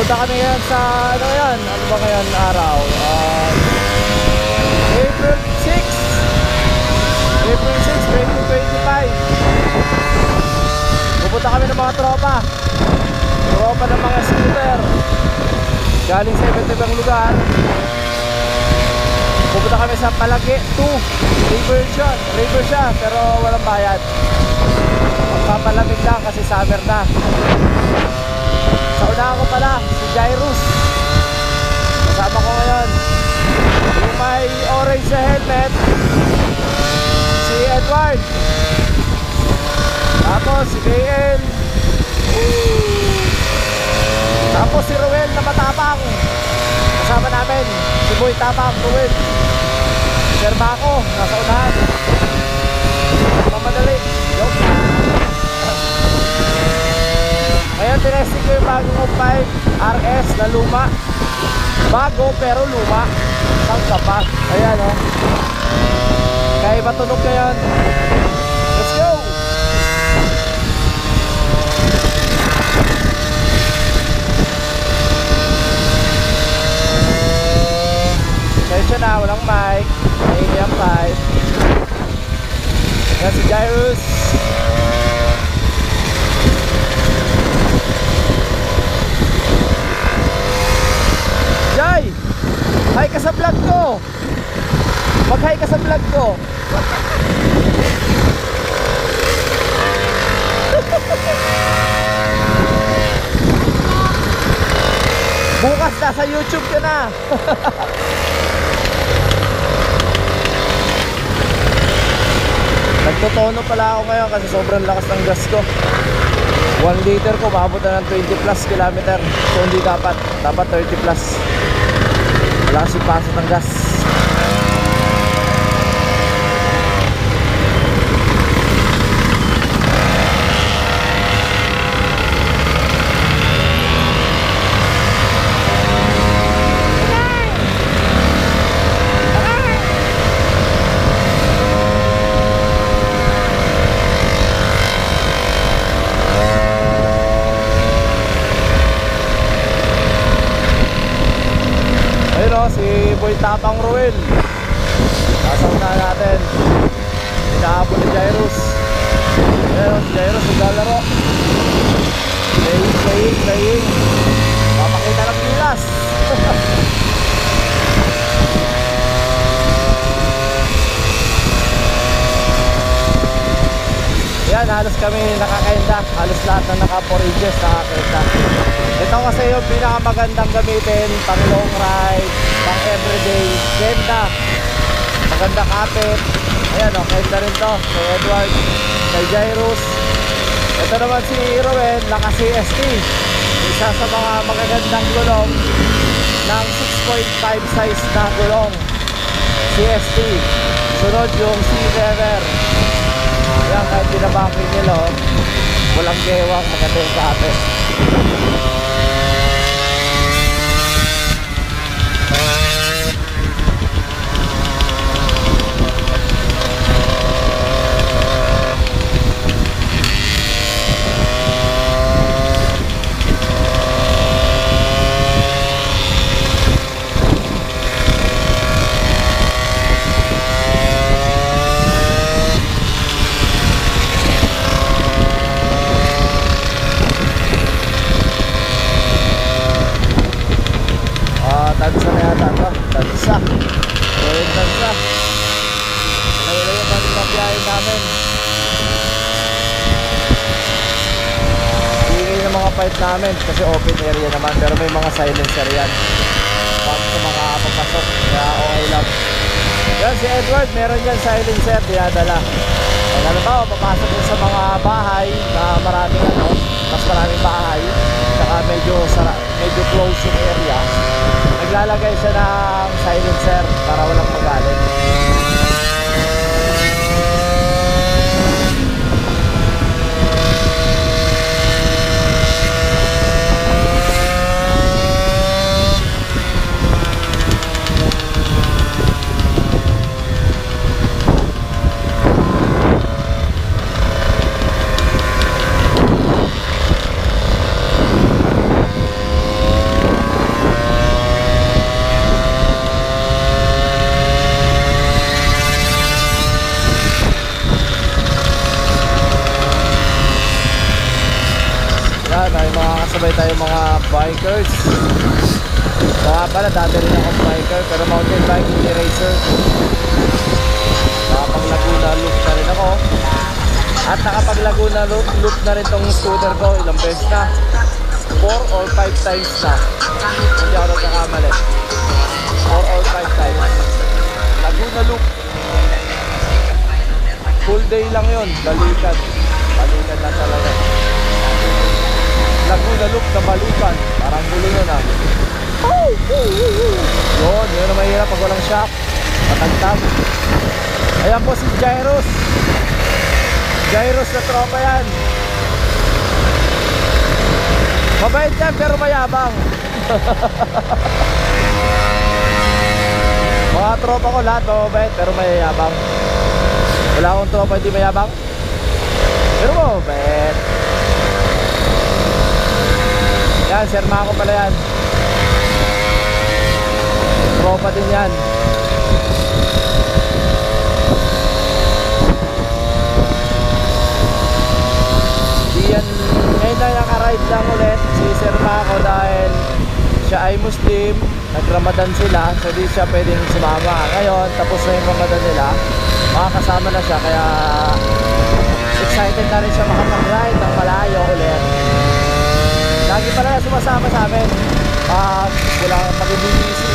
Pupunta kami ngayon sa ano yan? Ano ba ngayon araw? April 6 April 6, 2025. Pupunta kami ng mga tropa ng mga scooter galing sa iba't ibang lugar. Pupunta kami sa Palagi 2 river siya pero walang bayad. Magpapalamig lang kasi summer na. Sa unahan ko pala si Jairus, kasama ko ngayon. Yung may orange na helmet, si Edward. Tapos si KL. Tapos si Ruel na matapang, kasama namin. Si Boy Tapang, Ruel. Sir Mako, nasa unahan. Mamadali. Joke. Ngayon tinesting ko yung bagong 5 RS na luma. Bago pero luma. Saan ka pa? Ayan o. Kaya iba tunog ngayon. Let's go! Sensya na, walang mic. Maingay ang mic. Yan si Jairus. Jai! Hi ka sa vlog ko! Mag-hi ka sa vlog ko! Bukas na sa YouTube ka na! Nagtotono pala ako ngayon kasi sobrang lakas ng gas ko. 1 liter ko, maabot na ng 20 plus kilometer. So hindi dapat 30 plus. Wala kasi pasok ng gas. Si Boy Tapang Ruel, kasama na natin. Inaabot ni Jairus. Ayan si Jairus naglalaro. Playing papakita ng bilas. Yan, halos kami nakakainda. Halos lahat na naka 4 inches nakakainda. Ito kasi yung pinakamagandang gamitin pang long ride, pang everyday. Kenda, maganda kapit. Ayan o, kenda rin to kay Edward, kay Jairus. Ito naman si Rowen, naka CST, isa sa mga magagandang gulong ng 6.5 size na gulong CST. Sunod yung C-Lever. Ayan, kahit pinabangking nila o, walang gewang, maganda yung kapit. Tansa na yata ito. Tansa. Royal Tansa. Ayun yung pagpapiyahin namin. Hingay ng mga pipe namin kasi open area naman. Pero may mga silencer yan. Pag sa mga papasok. Kaya okay lang. Yan si Edward. Meron yan silencer. Dinadala. Pag ano ba, papasok yun sa mga bahay na maraming mas maraming bahay. Saka medyo close yung area. Naglalagay siya ng silencer para walang magalit. sabay tayo mga bikers. So nga pala, dati rin akong biker, pero mountain bike, hindi racer. Nakapag Laguna loop na rin ako. At nakapag Laguna loop na rin tong scooter ko, ilang beses na. 4 or 5 times na. Hindi ako nagkakamali. 4 or 5 times. Laguna loop. Full day lang yun, balikan. Balikan na talaga. Laguna loop na balikan. Parang gulo yun ah. Yun ang mahirap pag walang shock. Matagtag. Ayan po si Gyros. Gyros na tropa yan. Mabait yan pero mayabang. Mga tropa ko lahat mabait pero mayabang. Wala akong tropa hindi mayabang. Pero mabait. Yan, Sir Mako pala yan. Tropa din yan. Yan, ngayon na naka-ride lang ulit si Sir Mako dahil siya ay Muslim, nag-Ramadan sila, so di siya pwedeng sumama. Ngayon, tapos na yung Ramadan nila, makakasama na siya, kaya excited na rin siya makapag-ride ng malayo ulit. Lagi pala na sumasama sa amin pag wala pag-ibigisi.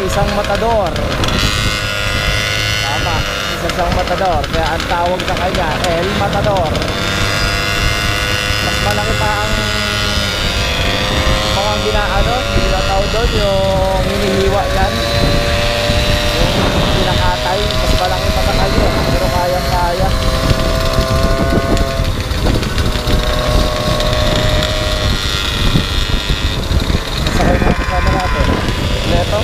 Isang matador. Tama, isang matador. Kaya ang tawag sa kanya, El Matador. Mas malaki pa ang mga ginaano, ginataw doon, yung hinihiwa yan. Yung pinakatay, mas malaki pa sa kanya. Pero kayang-kaya. Masakay na kasama natin. Leto.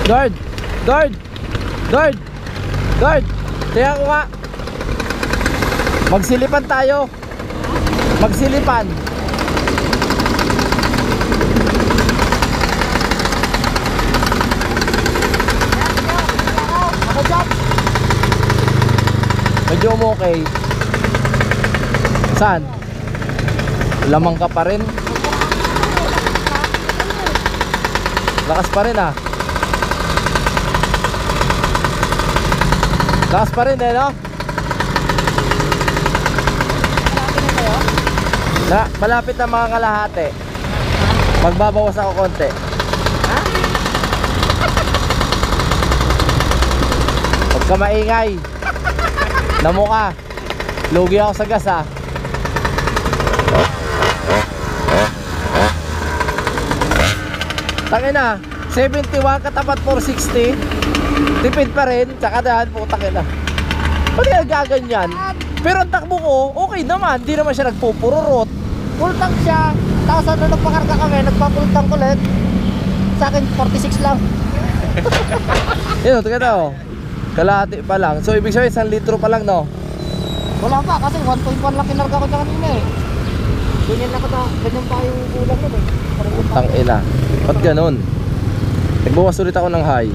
Guard! Guard! Guard! Guard! Tingnan ko nga. Magsilipan tayo. Magsilipan. Ako dyan. Medyo okay. Saan? Lamang ka pa rin. Lakas pa rin ah. Lakas pa rin eh no? Malapit na mga kalahati. Magbabawas ako konti. Huwag ka maingay. Damo ka. Lugi ako sa gas ah. Tangina, 71 katapat 460. Tipid pa rin, tsaka dahan po tangina. Pati nagaganyan. Pero ang takbo ko, okay naman. Di naman siya nagpupururot. Full tank siya. Tapos ano nagpakarga kami, nagpa-full tank ulit. Sa akin 46 lang. Yun, tingnan oh. Kalahati pa lang. So ibig sabihin 1 litro pa lang no? Wala pa kasi 1.1 lang kinarga ko niya kanina eh. Ganyan lang ka, ganyan pa yung kulang nun eh. Tang ina. Ba't ganun? Nagbawas ulit ako ng high.